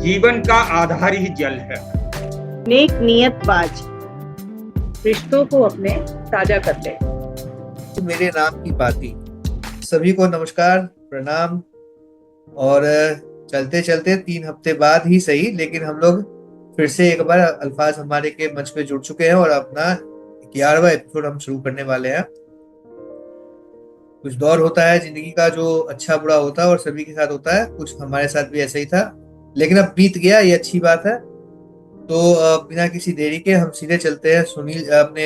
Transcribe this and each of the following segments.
जीवन का आधार ही जल है। नेक नियत बाज रिश्तों को अपने ताजा कर ले। मेरे नाम की बाती। सभी को नमस्कार, प्रणाम। और चलते चलते 3 हफ्ते बाद ही सही, लेकिन हम लोग फिर से एक बार अल्फाज हमारे के मंच पे जुड़ चुके हैं और अपना 11वां एपिसोड हम शुरू करने वाले हैं। कुछ दौर होता है जिंदगी का जो अच्छा बुरा होता है और सभी के साथ होता है, कुछ हमारे साथ भी ऐसा ही था, लेकिन अब बीत गया, ये अच्छी बात है। तो बिना किसी देरी के हम सीधे चलते हैं सुनील अपने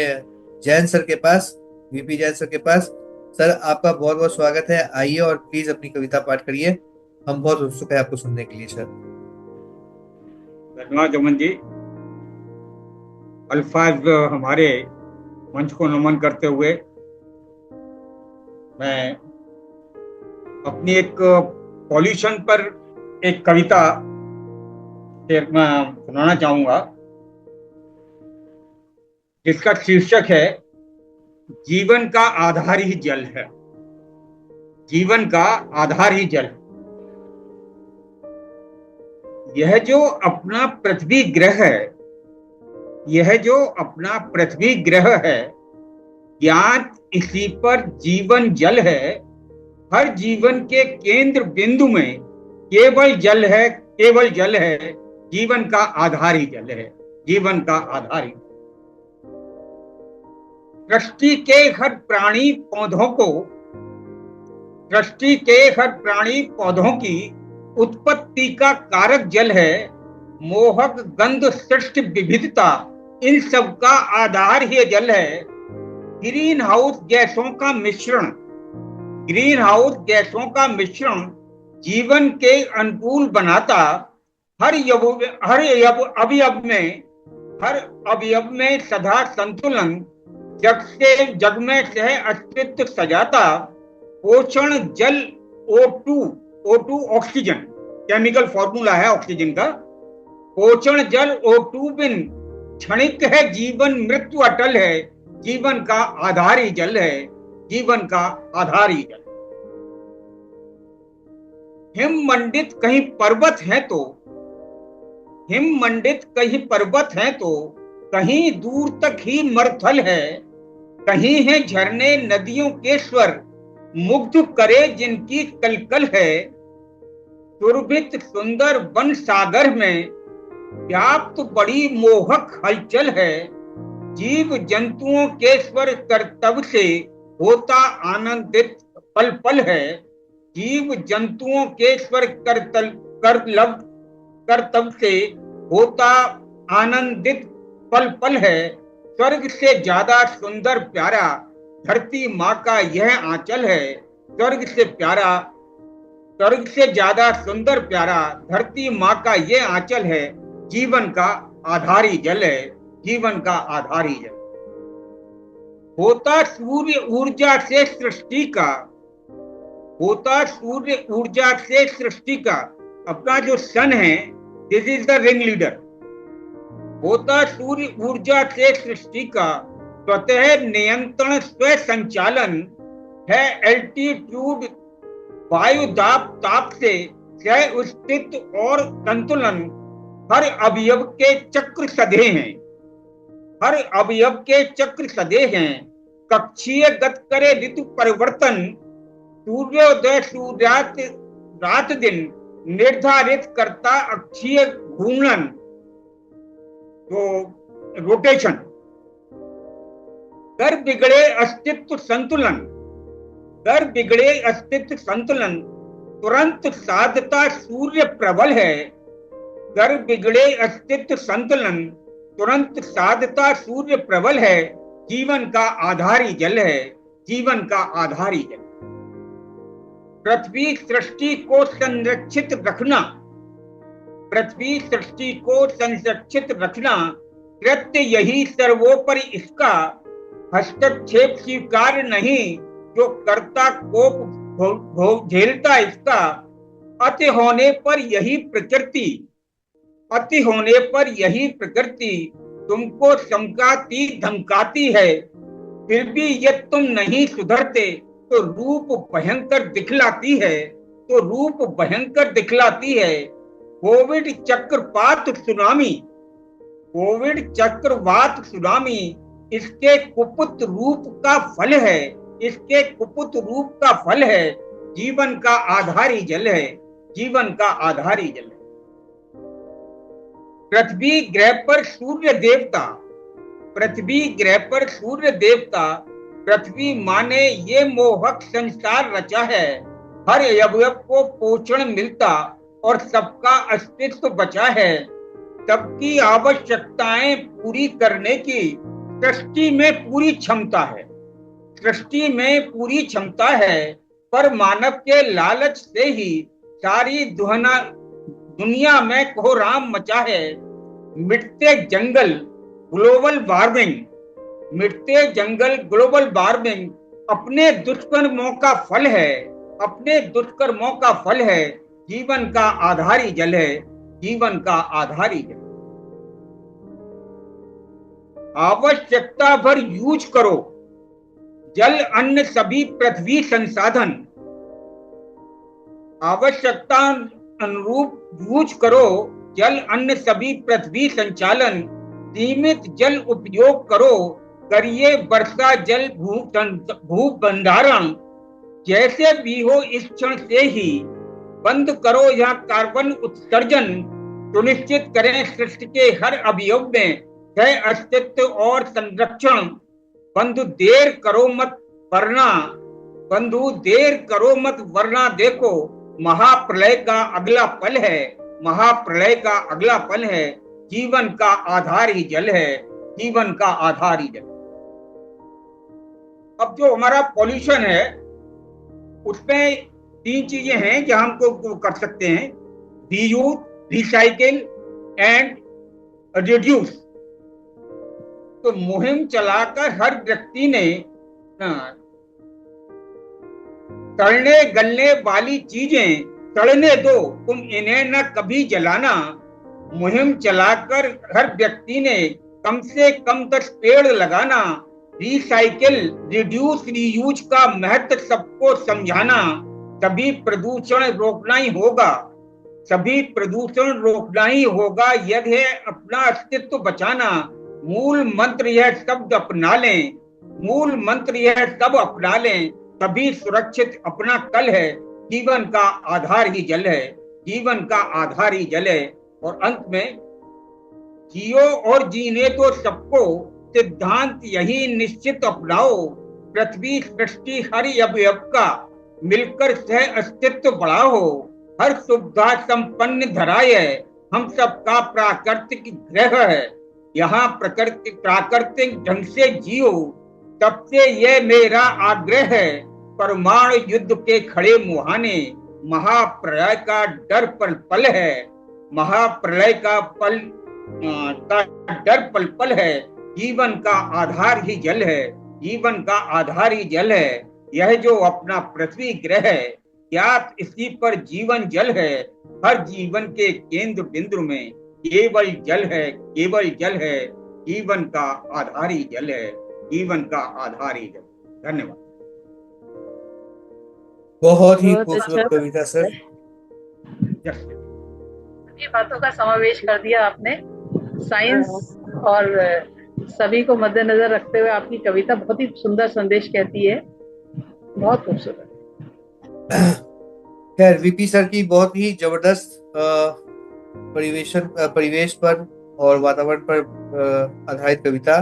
जैन सर के पास, वीपी जैन सर के पास। सर, आपका बहुत बहुत स्वागत है, आइए और प्लीज अपनी कविता पाठ करिए। हम बहुत उत्सुक है आपको सुनने के लिए सर। धन्यवाद अमन जी। अल्फाज हमारे मंच को नमन करते हुए मैं अपनी एक पॉल्यूशन पर एक कविता सुनाना चाहूंगा, जिसका शीर्षक है जीवन का आधार ही जल है। जीवन का आधार ही जल। यह जो अपना पृथ्वी ग्रह है, यह जो अपना पृथ्वी ग्रह है, ज्ञात इसी पर जीवन जल है। हर जीवन के केंद्र बिंदु में केवल जल है, केवल जल है। जीवन का आधार ही जल है, जीवन का आधार ही। सृष्टि के हर प्राणी पौधों को, सृष्टि के हर प्राणी पौधों की उत्पत्ति का कारक जल है। मोहक गंध सृष्टि विविधता, इन सब का आधार ही जल है। ग्रीन हाउस गैसों का मिश्रण, ग्रीन हाउस गैसों का मिश्रण जीवन के अनुकूल बनाता। हर अवयव में सदा संतुलन, जग में सह अस्तित्व सजाता। पोषण जल O2 ऑक्सीजन, केमिकल फॉर्मूला है ऑक्सीजन का। पोषण जल O2 बिन क्षणिक है जीवन, मृत्यु अटल है। जीवन का आधार ही जल है, जीवन का आधार ही जल। हिम मंडित कहीं पर्वत है तो, हिम मंडित कहीं पर्वत है तो, कहीं दूर तक ही मरुथल है। कहीं है झरने नदियों के स्वर, मुग्ध करे जिनकी कलकल है। सुरभित सुंदर वन सागर में व्याप्त बड़ी मोहक हलचल है। जीव जंतुओं के स्वर कर्तव्य से होता आनंदित पल पल है। जीव जंतुओं के स्वर कर्तव्य से होता आनंदित पल पल है। स्वर्ग से ज्यादा सुंदर प्यारा धरती माँ का यह आंचल है। स्वर्ग से प्यारा, स्वर्ग से ज्यादा सुंदर प्यारा धरती माँ का यह आंचल है। जीवन का आधार ही जल है, जीवन का आधार ही जल। होता सूर्य ऊर्जा से सृष्टि का, होता सूर्य ऊर्जा से सृष्टि का। अपना जो सन है, this is the ring leader. होता सूर्य ऊर्जा से सृष्टि का, स्वतः नियंत्रण स्व संचालन है। एल्टीट्यूड वायु दाब ताप से सह अस्तित्व और संतुलन। हर अवयव के चक्र सधे हैं, हर अवयव के चक्र सधे हैं। कक्षीय गत करे ऋतु परिवर्तन, सूर्योदय सूर्यास्त रात दिन निर्धारित करता अक्षीय घूर्णन, तो रोटेशन। कर बिगड़े अस्तित्व संतुलन, कर बिगड़े अस्तित्व संतुलन तुरंत साधता सूर्य प्रबल है। कर बिगड़े अस्तित्व संतुलन तुरंत साधता सूर्य प्रबल है। जीवन का आधार ही जल है, जीवन का आधार ही जल। पृथ्वी सृष्टि को संरक्षित रखना, पृथ्वी सृष्टि को संरक्षित रखना कृत्य यही सर्वोपरि इसका। हस्तक्षेप स्वीकार नहीं जो कर्ता कोप झेलता इसका। अति होने पर यही प्रकृति, अति होने पर यही प्रकृति तुमको चमकाती धमकाती है। फिर भी यदि तुम नहीं सुधरते तो रूप भयंकर दिखलाती है, तो रूप भयंकर दिखलाती है। कोविड चक्रवात सुनामी, कोविड चक्रवात सुनामी इसके कुपुत रूप का फल है, इसके कुपुत रूप का फल है। जीवन का आधार ही जल है, जीवन का आधार ही जल है। पृथ्वी ग्रह पर सूर्य देवता, पृथ्वी ग्रह पर सूर्य देवता, पृथ्वी माने ये मोहक संसार रचा है। हर अवयव को पोषण मिलता और सबका अस्तित्व बचा है। सबकी आवश्यकताएं पूरी करने की सृष्टि में पूरी क्षमता है, सृष्टि में पूरी क्षमता है। पर मानव के लालच से ही सारी दुनिया में कोहराम मचा है। मिटते जंगल, ग्लोबल वार्मिंग, मिटते जंगल, ग्लोबल वार्मिंग अपने दुष्कर्मों का फल है, अपने दुष्कर्मों का फल है। जीवन का आधार ही जल है, जीवन का आधार ही जल। आवश्यकता भर यूज करो जल अन्न सभी पृथ्वी संसाधन, आवश्यकता अनुरूप यूज करो जल अन्न सभी पृथ्वी संचालन। सीमित जल उपयोग करो, करिए वर्षा जल भू भंडारण। जैसे भी हो इस क्षण से ही बंद करो यह कार्बन उत्सर्जन। सुनिश्चित करें सृष्टि के हर अवयव में सह अस्तित्व और संरक्षण। बंधु देर करो मत वरना, बंधु देर करो मत वरना देखो महाप्रलय का अगला पल है, महाप्रलय का अगला पल है। जीवन का आधार ही जल है, जीवन का आधार ही जल। अब जो हमारा पॉल्यूशन है उसमें 3 चीजें हैं जो हमको कर सकते हैं: रीयूज, रिसाइकिल एंड रिड्यूस। तो मुहिम चलाकर हर व्यक्ति ने सड़ने गलने वाली चीजें सड़ने दो, तुम इन्हें न कभी जलाना। मुहिम चलाकर हर व्यक्ति ने कम से कम 10 पेड़ लगाना। रिसाइकिल, रिड्यूस, रीयूज का महत्व सबको समझाना। सभी प्रदूषण रोकना ही होगा, सभी प्रदूषण रोकना ही होगा यदि अपना अस्तित्व बचाना। मूल मंत्र यह शब्द अपना लें, मूल मंत्र यह सब अपना लें। तभी सुरक्षित अपना कल है। जीवन का आधार ही जल है, जीवन का आधार ही जल है। और अंत में जियो और जीने तो सबको, सिद्धांत यही निश्चित अपनाओ। पृथ्वी सृष्टि हर अवयव का मिलकर सह अस्तित्व बढ़ाओ। हर सुविधा संपन्न धराए है, हम सबका प्राकृतिक ग्रह है। यहाँ प्राकृतिक ढंग से जियो, सबसे यह मेरा आग्रह है। परमाणु युद्ध के खड़े मुहाने, महाप्रलय का डर पल पल है, महाप्रलय का डर पल पल है। जीवन का आधार ही जल है, जीवन का आधार ही जल है। यह जो अपना पृथ्वी ग्रह है, ज्ञात इसी पर जीवन जल है। हर जीवन के केंद्र बिंदु में केवल जल है, केवल जल है। जीवन का आधार ही जल है, जीवन का आधार ही जल। धन्यवाद। बहुत ही खूबसूरत कविता सर। सभी बातों का समावेश कर दिया आपने। साइंस और सभी को मद्देनजर रखते हुए आपकी कविता बहुत ही सुंदर संदेश कहती है, बहुत खूबसूरत। खैर, वीपी सर की बहुत ही जबरदस्त परिवेश पर और वातावरण पर आधारित कविता,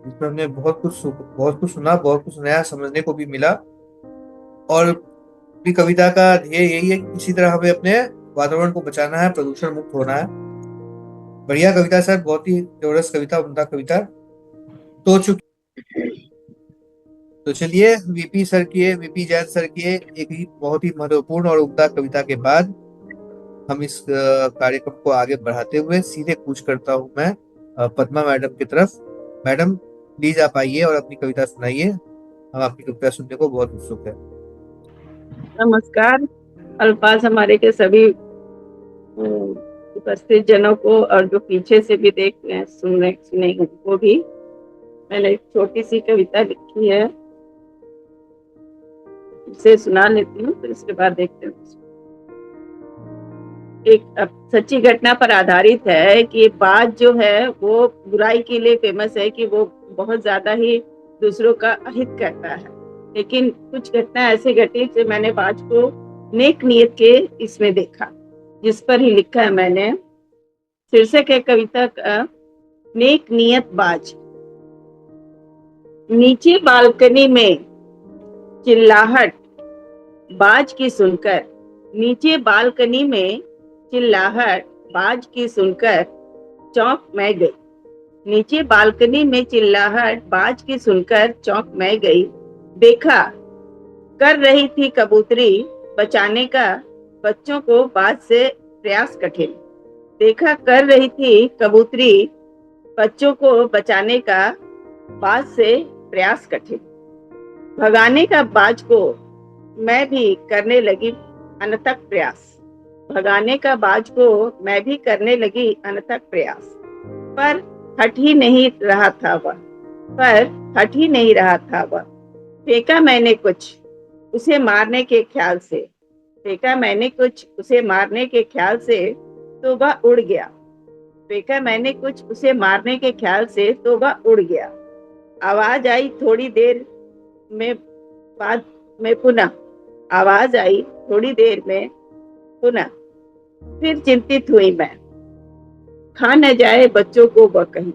जिसमें हमने बहुत कुछ सुना, बहुत कुछ नया समझने को भी मिला। और कविता का ध्येय यही है कि किसी तरह हमें अपने वातावरण को बचाना है, प्रदूषण मुक्त होना है। बढ़िया कविता सर, बहुत ही जबरदस्त कविता, उम्दा कविता तो चुकी। तो चलिए, वीपी जैन सर की एक ही बहुत ही महत्वपूर्ण और उम्दा कविता के बाद हम इस कार्यक्रम को आगे बढ़ाते हुए सीधे कूच करता हूँ मैं पद्मा मैडम की तरफ। मैडम प्लीज आप आइए और अपनी कविता सुनाइए, हम आपकी कविता सुनने को बहुत उत्सुक है। नमस्कार अल्फाज हमारे के सभी उपस्थित जनों को और जो पीछे से भी देख रहे हैं, सुन रहे उनको भी। मैंने एक छोटी सी कविता लिखी है, इसे सुना लेती हूँ, फिर इसके बाद देखते हैं। एक सच्ची घटना पर आधारित है कि बाज जो है वो बुराई के लिए फेमस है कि वो बहुत ज्यादा ही दूसरों का अहित करता है। लेकिन कुछ घटना ऐसे घटी कि मैंने बाज को नेक नियत के इसमें देखा, जिस पर ही लिखा है मैंने। शीर्षक है कविता का नेक नियत बाज। नीचे बालकनी में चिल्लाहट बाज की सुनकर, नीचे बालकनी में चिल्लाहट बाज की सुनकर चौंक मैं गई। नीचे बालकनी में चिल्लाहट बाज की सुनकर चौंक मैं गई। देखा कर रही थी कबूतरी बचाने का बच्चों को बाज से प्रयास कठिन। देखा कर रही थी कबूतरी बच्चों को बचाने का बाज से प्रयास कठिन। भगाने का बाज को मैं भी करने लगी अनथक प्रयास। भगाने का बाज को मैं भी करने लगी अनथक प्रयास। पर हट ही नहीं रहा था वह, पर हट ही नहीं रहा था वह। फेंका मैंने कुछ उसे मारने के ख्याल से, फेंका मैंने कुछ उसे मारने के ख्याल से तो वह उड़ गया। फेंका मैंने कुछ उसे मारने के ख्याल से तो वह उड़ गया। आवाज आई थोड़ी देर में बाद में पुनः, आवाज आई थोड़ी देर में पुनः। फिर चिंतित हुई मैं, खा न जाए बच्चों को वह कहीं।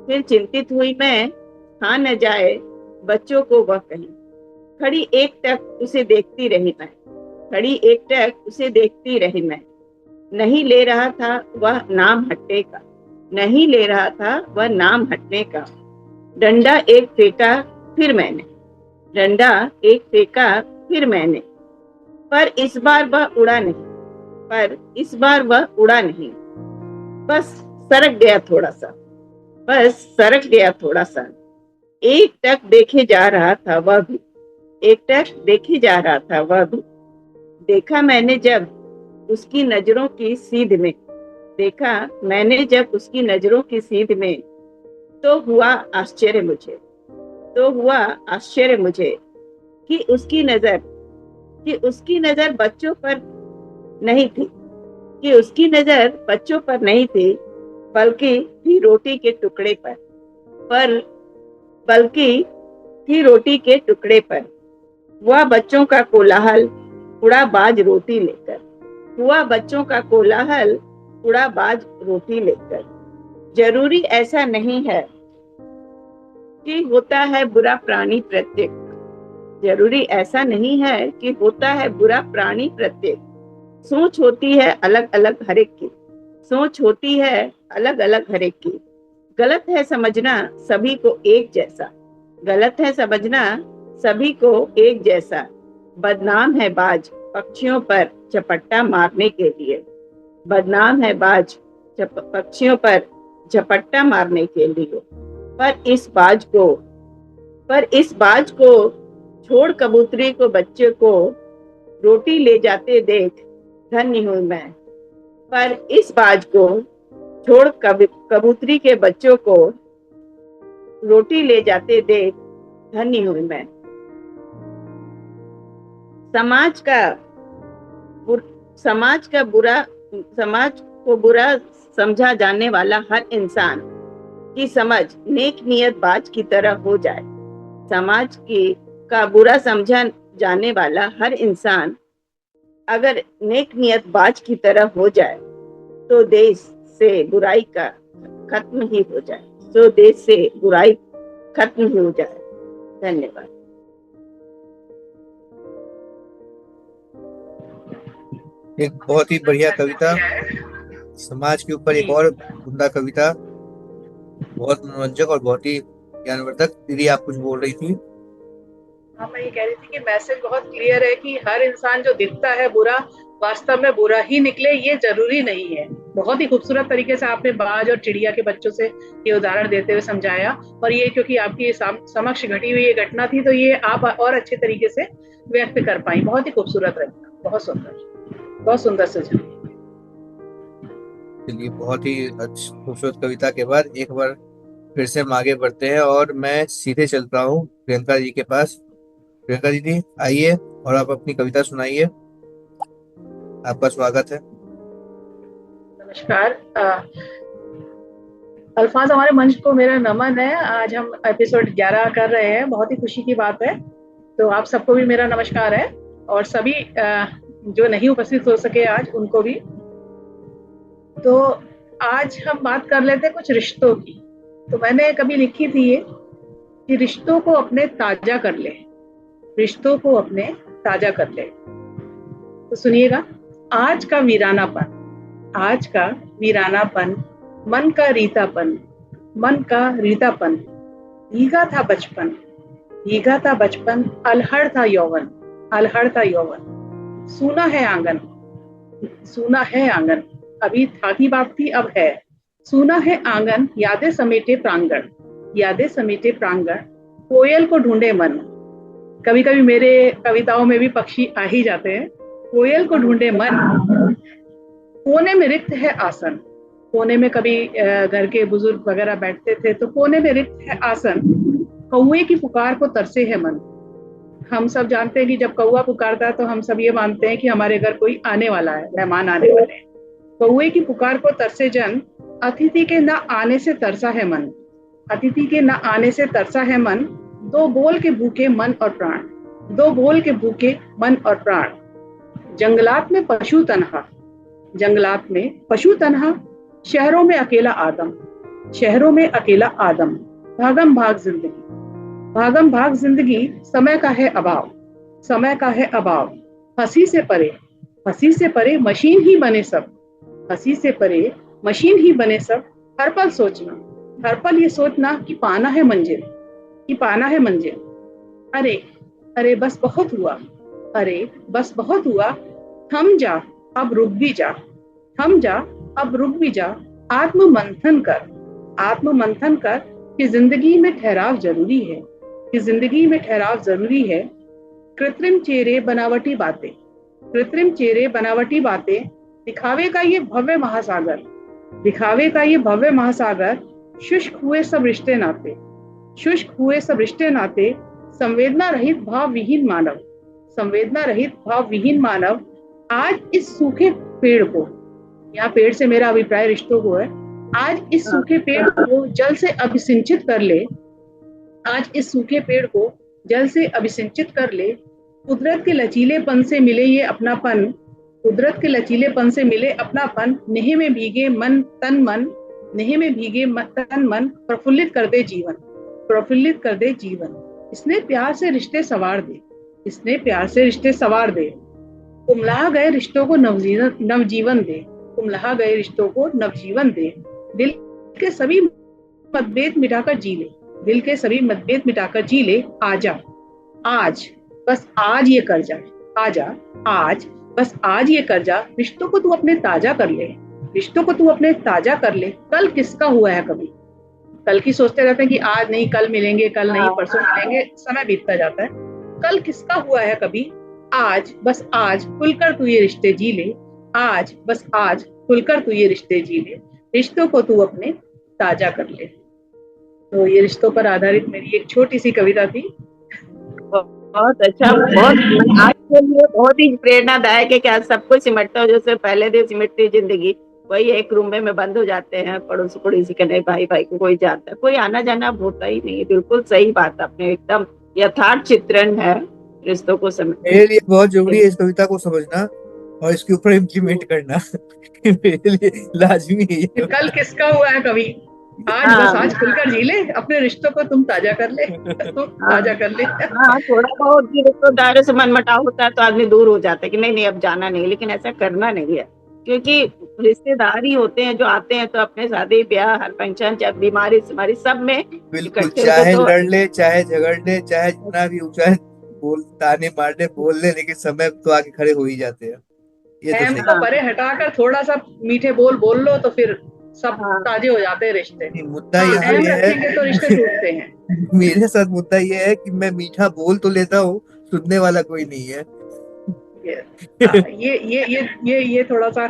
फिर चिंतित हुई मैं, खा न जाए बच्चों को वह कहीं। खड़ी एकटक उसे देखती रही मैं, खड़ी एकटक उसे देखती रही मैं। नहीं ले रहा था वह नाम हटने का, नहीं ले रहा था वह नाम हटने का। डंडा एक फेंका फिर मैंने, डंडा एक फेंका फिर मैंने। पर इस बार वह उड़ा नहीं, पर इस बार वह उड़ा नहीं। बस सरक गया थोड़ा सा, बस सरक गया थोड़ा सा। एक टक देखे जा रहा था वह भी, एक टक देखे जा रहा था वह भी। देखा मैंने जब उसकी नजरों की सीध में, देखा मैंने जब उसकी नजरों की सीध में तो हुआ आश्चर्य मुझे, तो हुआ आश्चर्य मुझे कि उसकी नजर, कि उसकी नजर बच्चों पर नहीं थी, कि उसकी नजर बच्चों पर नहीं थी, बल्कि थी रोटी के टुकड़े पर बल्कि थी रोटी के टुकड़े पर। हुआ बच्चों का कोलाहल उड़ा बाज रोटी लेकर, हुआ बच्चों का कोलाहल उड़ा बाज रोटी लेकर। जरूरी ऐसा नहीं है कि होता है बुरा प्राणी प्रत्येक, जरूरी ऐसा नहीं है कि होता है बुरा प्राणी प्रत्येक। सोच होती है अलग अलग हर एक की, सोच होती है अलग अलग हर एक की। गलत है समझना सभी को एक जैसा, गलत है समझना सभी को एक जैसा। बदनाम है बाज पक्षियों पर झपट्टा मारने के लिए, बदनाम है बाज पक्षियों पर झपट्टा मारने के लिए। पर इस बाज को छोड़ कबूतरी को बच्चे को रोटी ले जाते देख धन्य हूं मैं। पर इस बाज को छोड़ कबूतरी के बच्चों को रोटी ले जाते देख धन्य हूं मैं। समाज को बुरा समझा जाने वाला हर इंसान की समझ नेक नियत बाज की तरह हो जाए। समाज का बुरा समझा जाने वाला हर इंसान अगर नेक नियत बाज की तरह हो जाए तो देश से बुराई का खत्म ही हो जाए, तो देश से बुराई खत्म ही हो जाए। धन्यवाद। एक बहुत ही बढ़िया कविता, समाज के ऊपर एक और उम्दा कविता, बहुत मनोरंजक और बहुत ही ज्ञानवर्धक। दीदी आप कुछ बोल रही थी? हाँ, मैं ये कह रही थी कि मैसेज बहुत क्लियर है कि हर इंसान जो दिखता है बुरा वास्तव में बुरा ही निकले, ये जरूरी नहीं है। बहुत ही खूबसूरत तरीके से आपने बाज और चिड़िया के बच्चों से ये उदाहरण देते हुए समझाया, और ये क्योंकि आपकी समक्ष घटी हुई ये घटना थी तो ये आप और अच्छे तरीके से व्यक्त कर पाई। बहुत ही खूबसूरत रहा, बहुत सुंदर, बहुत सुंदर सुझाव। चलिए, बहुत ही खूबसूरत कविता के बाद एक बार फिर से हम आगे बढ़ते हैं और मैं सीधे चलता हूँ प्रियंका जी के पास। प्रियंका दीदी आइए और आप अपनी कविता सुनाइए, आपका स्वागत है। नमस्कार। अल्फाज, हमारे मंच को मेरा नमन है। आज हम एपिसोड 11 कर रहे हैं, बहुत ही खुशी की बात है। तो आप सबको भी मेरा नमस्कार है, और सभी जो नहीं उपस्थित हो सके आज, उनको भी। तो आज हम बात कर लेते हैं कुछ रिश्तों की। तो मैंने कभी लिखी थी ये कि रिश्तों को अपने ताजा कर ले, रिश्तों को अपने ताजा कर ले। तो सुनिएगा, आज का वीरानापन, आज का वीरानापन, मन का रीतापन, मन का रीतापन, भीगा था बचपन, भीगा था बचपन, अलहड़ था यौवन, अलहड़ था यौवन। सूना है आंगन, सूना है आंगन, अभी था की बात थी, अब है। सूना है आंगन, यादें समेटे प्रांगण, यादें समेटे प्रांगण, कोयल को ढूंढे मन। कभी कभी मेरे कविताओं में भी पक्षी आ ही जाते हैं। कोयल को ढूंढे मन, कोने में रिक्त है आसन। कोने में कभी घर के बुजुर्ग वगैरह बैठते थे, तो कोने में रिक्त है आसन। कौए की पुकार को तरसे है मन। हम सब जानते हैं कि जब कौआ पुकारता है तो हम सब ये मानते हैं कि हमारे घर कोई आने वाला है, मेहमान आने वाले हैं। कौए की पुकार को तरसे जन, अतिथि के न आने से तरसा है मन, अतिथि के न आने से तरसा है मन। दो बोल के भूखे मन और प्राण, दो बोल के भूखे मन और प्राण। जंगलात में पशु तन्हा, जंगलात में पशु तन्हा, शहरों में अकेला आदम, शहरों में अकेला आदम। भागम भाग जिंदगी, भागम भाग जिंदगी, समय का है अभाव, समय का है अभाव। हंसी से परे, हंसी से परे मशीन ही बने सब, हंसी से परे मशीन ही बने सब। हर पल सोचना, हर पल ये सोचना कि पाना है मंजिल, कि पाना है मंजिल। अरे अरे बस बहुत हुआ, अरे बस बहुत हुआ। थम जा अब रुक भी जा, थम जा अब रुक भी जा। आत्म मंथन कर, आत्म मंथन कर कि जिंदगी में ठहराव जरूरी है, कि जिंदगी में ठहराव जरूरी है। कृत्रिम चेहरे बनावटी बातें, कृत्रिम चेहरे बनावटी बातें, दिखावे का ये भव्य महासागर, दिखावे का ये भव्य महासागर। शुष्क हुए सब रिश्ते नाते, शुष्क हुए सब रिश्ते नाते। संवेदना रहित भाव विहीन मानव, संवेदना रहित भाव विहीन मानव। आज इस सूखे पेड़ को, यहाँ पेड़ से मेरा अभिप्राय रिश्तों को है, आज इस सूखे पेड़ को जल से अभिसिंचित कर ले, आज इस सूखे पेड़ को जल से अभिसिंचित कर ले। कुदरत के लचीलेपन से मिले ये अपनापन, कुदरत के लचीलेपन से मिले अपनापन। नेह में भीगे मन तन मन, नेह में भीगे तन मन। प्रफुल्लित कर दे जीवन, प्रफुल्लित कर दे जीवन। इसने प्यार से रिश्ते सवार दे, इसने प्यार से रिश्ते सवार दे। कुमला गए रिश्तों को नवजीवन दे, कुमला गए रिश्तों को नवजीवन दे। दिल के सभी मतभेद मिटाकर जी ले, दिल के सभी मतभेद मिटाकर जी ले। आजा आज, बस आज ये कर जा, आजा आज, बस आज ये कर जा। रिश्तों को तू अपने ताजा कर ले, रिश्तों को तू अपने ताजा कर ले। कल किसका हुआ है कभी, कल की सोचते रहते हैं कि आज नहीं कल मिलेंगे, कल नहीं परसों मिलेंगे, समय बीतता जाता है। कल किसका हुआ है कभी, आज बस आज खुलकर तू ये रिश्ते जी ले, आज बस आज खुलकर तू ये रिश्ते जी ले। रिश्तों को तू अपने ताजा कर ले। तो ये रिश्तों पर आधारित मेरी एक छोटी सी कविता थी। बहुत अच्छा, बहुत आज के लिए बहुत ही प्रेरणादायक है कि आज सब कुछ सिमटता हो, जैसे पहले दिन सिमटती जिंदगी, वही एक रूम में बंद हो जाते हैं। पड़ोसी पड़ोसी के नहीं, भाई भाई को कोई जानता है, कोई आना जाना होता ही नहीं है। बिल्कुल सही बात, आपने एकदम यथार्थ चित्रण है रिश्तों को समझना। मेरे लिए बहुत जरूरी है इस कविता को समझना और इसके ऊपर इम्प्लीमेंट करना मेरे लिए लाजमी है। कल किसका हुआ है कभी, आज बस आज खुलकर जी ले। अपने रिश्तों को तुम ताजा कर ले, तुम ताजा कर ले। हाँ, थोड़ा बहुत रिश्तेदारों से मनमुटाव होता है तो आदमी दूर हो जाता है कि नहीं नहीं अब जाना नहीं, लेकिन ऐसा करना नहीं है, क्योंकि रिश्तेदार ही होते हैं जो आते हैं तो अपने शादी ब्याह हर फंक्शन चाहे बीमारी बीमारी सब में बिल्कुल, चाहे लड़ ले चाहे झगड़ ले चाहे जितना भी ऊंचा बोल ताने मार ले बोल ले, लेकिन समय तो आके खड़े हो ही जाते हैं। ये तो परे हटाकर थोड़ा सा मीठे बोल बोल लो तो फिर सब ताजे हो जाते हैं रिश्ते। मुद्दा यहाँ ये है तो रिश्ते टूटते हैं। मेरे साथ मुद्दा ये है कि मैं मीठा बोल तो लेता हूँ, सुनने वाला कोई नहीं है। ये थोड़ा सा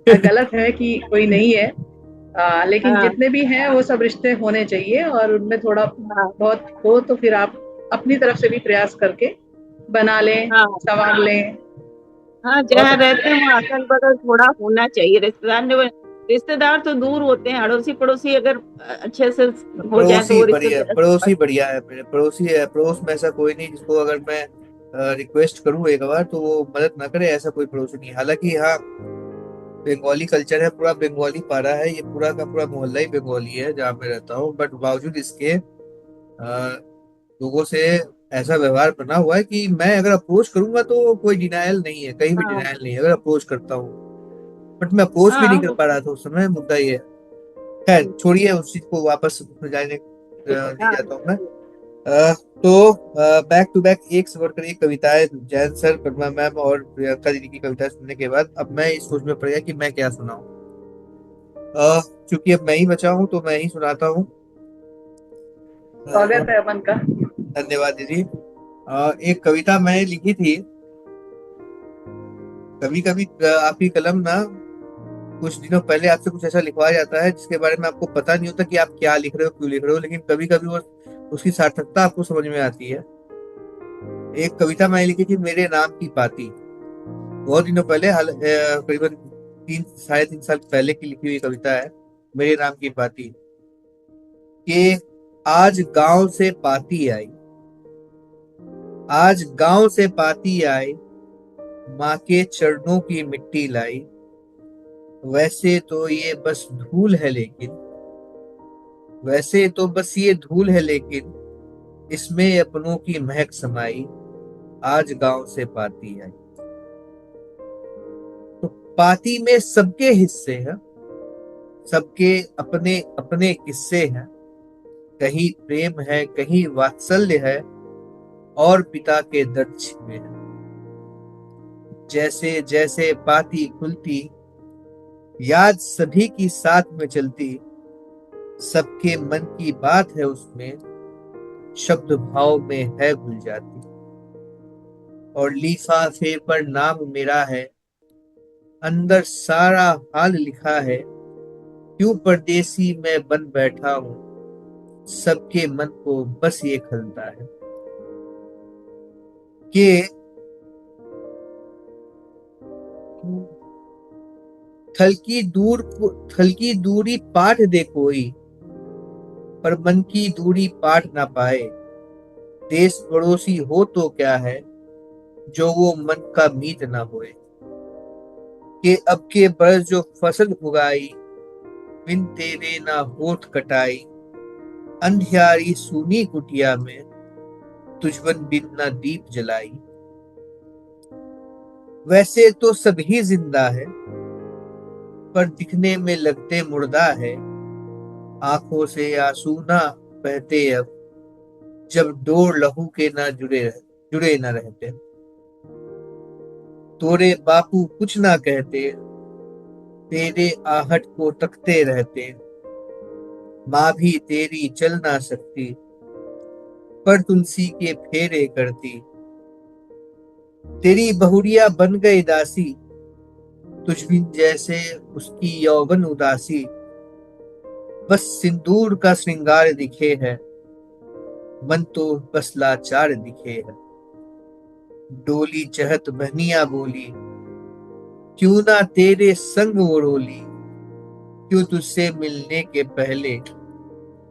गलत है कि कोई नहीं है, लेकिन जितने भी हैं वो सब रिश्ते होने चाहिए, और उनमें थोड़ा बहुत हो तो फिर आप अपनी तरफ से भी प्रयास करके बना लें, संवार लें। हाँ, जहाँ रहते हैं वहाँ अगल बगल थोड़ा होना चाहिए। रिश्तेदार ने रिश्तेदार तो दूर होते हैं, अड़ोसी पड़ोसी अगर अच्छे से हो जाए तो पड़ोसी वो बढ़िया, रिश्तेदार। पड़ोसी बढ़िया है मेरे, पड़ोसी है। पड़ोस में ऐसा कोई नहीं जिसको अगर मैं रिक्वेस्ट करूँ एक बार तो वो मदद ना करे, ऐसा कोई पड़ोसी नहीं। हालांकि हाँ, बंगाली कल्चर है, पूरा बंगाली पारा है, ये पूरा का पूरा मोहल्ला ही बंगाली है जहाँ मैं रहता हूँ। बट बावजूद इसके लोगों से ऐसा व्यवहार बना हुआ है कि मैं अगर अप्रोच करूंगा तो कोई डिनायल नहीं है, कहीं भी हाँ डिनायल नहीं है अगर अप्रोच करता हूँ। बट मैं अप्रोच भी नहीं हाँ, कर पा रहा था उस समय, मुद्दा ये है। खैर छोड़िए, उस चीज को वापस उसमें जाने नहीं हाँ, जाता हूँ मैं। तो बैक टू बैक एक से बढ़कर एक कविताएं, जैन सर, परमा मैम और प्रियंका दीदी की कविताएं सुनने के बाद अब मैं इस सोच में पड़ गया कि मैं क्या सुनाऊं। क्योंकि अब मैं ही बचा हूं तो मैं ही सुनाता हूँ। स्वागत है अमन का। धन्यवाद दीदी। एक कविता मैंने लिखी थी। कभी कभी आपकी कलम ना कुछ दिनों पहले आपसे कुछ ऐसा लिखवाया जाता है जिसके बारे में आपको पता नहीं होता कि आप क्या लिख रहे हो, क्यों लिख रहे हो, लेकिन कभी कभी वो उसकी सार्थकता आपको समझ में आती है। एक कविता मैंने लिखी थी, मेरे नाम की पाती, बहुत दिनों पहले, करीबन 3 साढ़े 3 साल पहले की लिखी हुई कविता है, मेरे नाम की पाती। कि आज गांव से पाती आई, आज गांव से पाती आई, माँ के चरणों की मिट्टी लाई। वैसे तो ये बस धूल है लेकिन, वैसे तो बस ये धूल है लेकिन इसमें अपनों की महक समाई। आज गांव से पाती आई। तो पाती में सबके हिस्से हैं, सबके अपने अपने किस्से हैं। कहीं प्रेम है, कहीं वात्सल्य है, और पिता के दर्द छिपे हैं। जैसे जैसे पाती खुलती, याद सभी की साथ में चलती। सबके मन की बात है उसमें, शब्द भाव में है घुल जाती। और लिफाफे पर नाम मेरा है, अंदर सारा हाल लिखा है। क्यों परदेसी मैं बन बैठा हूँ, सबके मन को बस ये खलता है कि थल की दूरी पाट दे कोई, पर मन की दूरी पाट ना पाए। देश पड़ोसी हो तो क्या है, जो वो मन का मीत ना होए। कि अब के बरस जो फसल उगाई, बिन तेरे ना होठ कटाई। अंधियारी सूनी कुटिया में, तुझवन बिन ना दीप जलाई। वैसे तो सभी जिंदा है, पर दिखने में लगते मुर्दा है। आंखों से आंसू ना बहते अब, जब डोर लहू के ना जुड़े ना रहते। तोरे बापू कुछ ना कहते, तेरे आहट को तकते रहते। माँ भी तेरी चल ना सकती, पर तुलसी के फेरे करती। तेरी बहुरिया बन गई दासी, तुझ बिन जैसे उसकी यौवन उदासी। बस सिंदूर का श्रृंगार दिखे है, मन तो बस लाचार दिखे है। डोली चहत बहनिया बोली, क्यों ना तेरे संग वो रोली। क्यों तुझसे मिलने के पहले,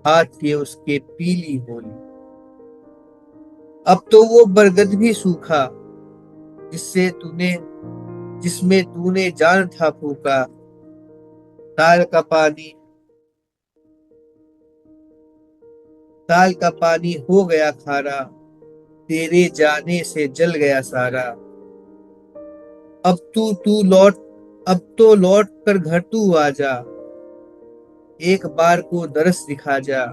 हाथ ये उसके पीली होली। अब तो वो बरगद भी सूखा, जिससे तूने जिसमें तूने जान था फूका। ताल का पानी ताल का पानी हो गया खारा, तेरे जाने से जल गया सारा। अब तू लौट अब तो लौट कर घर तू आ जा, एक बार को दरस दिखा जा।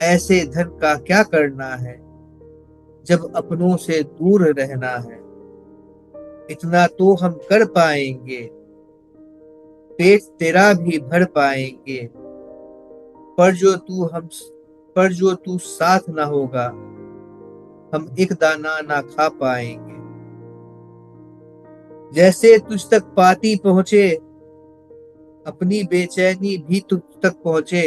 ऐसे धन का क्या करना है, जब अपनों से दूर रहना है। इतना तो हम कर पाएंगे, पेट तेरा भी भर पाएंगे। पर जो तू हम पर जो तू साथ ना होगा, हम एक दाना ना खा पाएंगे। जैसे तुझ तक पाती पहुंचे, अपनी बेचैनी भी तुझ तक पहुंचे।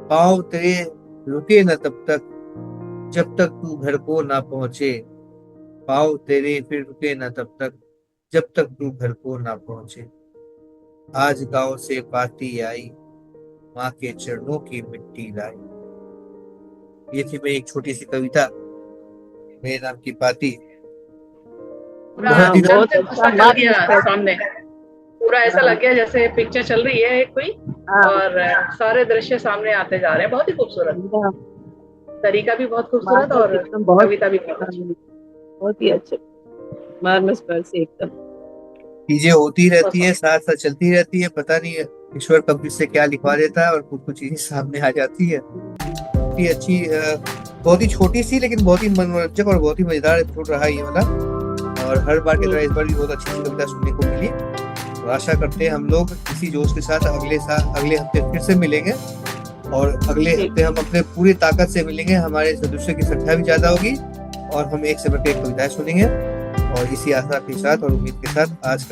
पाँव तेरे रुके न तब तक, जब तक तू घर को ना पहुंचे। पाँव तेरे फिर रुके न तब तक, जब तक तू घर को ना पहुंचे। आज गांव से पाती आई, माँ के चरणों की मिट्टी लाई। ये थी मेरी एक छोटी सी कविता, मेरे नाम की पाती। पूरा बहुत ही बहुत चलते अच्छा, चल गया सामने, पूरा ऐसा लग गया जैसे पिक्चर चल रही है कोई, और सारे दृश्य सामने आते जा रहे हैं। बहुत ही खूबसूरत, तरीका भी बहुत खूबसूरत और कविता भी बहुत ही अच्छे, मार्मिस पर से एकदम। चीजें होती रहती है, साथ साथ चलती रहती है, पता नहीं ईश्वर कब किससे क्या लिखवा देता है और कुछ कुछ चीजें सामने आ जाती है। बहुत ही अच्छी, बहुत ही छोटी सी लेकिन बहुत ही मनोरंजक और बहुत ही मजेदार एपिसोड रहा ये वाला। और हर बार की तरह इस बार भी बहुत अच्छी कविता सुनने को मिली। तो आशा करते हैं हम लोग इसी जोश के साथ अगले हफ्ते फिर से मिलेंगे, और अगले हफ्ते हम अपने पूरी ताकत से मिलेंगे। हमारे सदस्यों की संख्या भी ज्यादा होगी और हम एक से बढ़कर एक कविताएं सुनेंगे। और इसी आशा के साथ और उम्मीद के साथ आज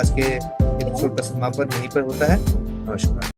के एपिसोड का समापन यहीं पर होता है। नमस्कार।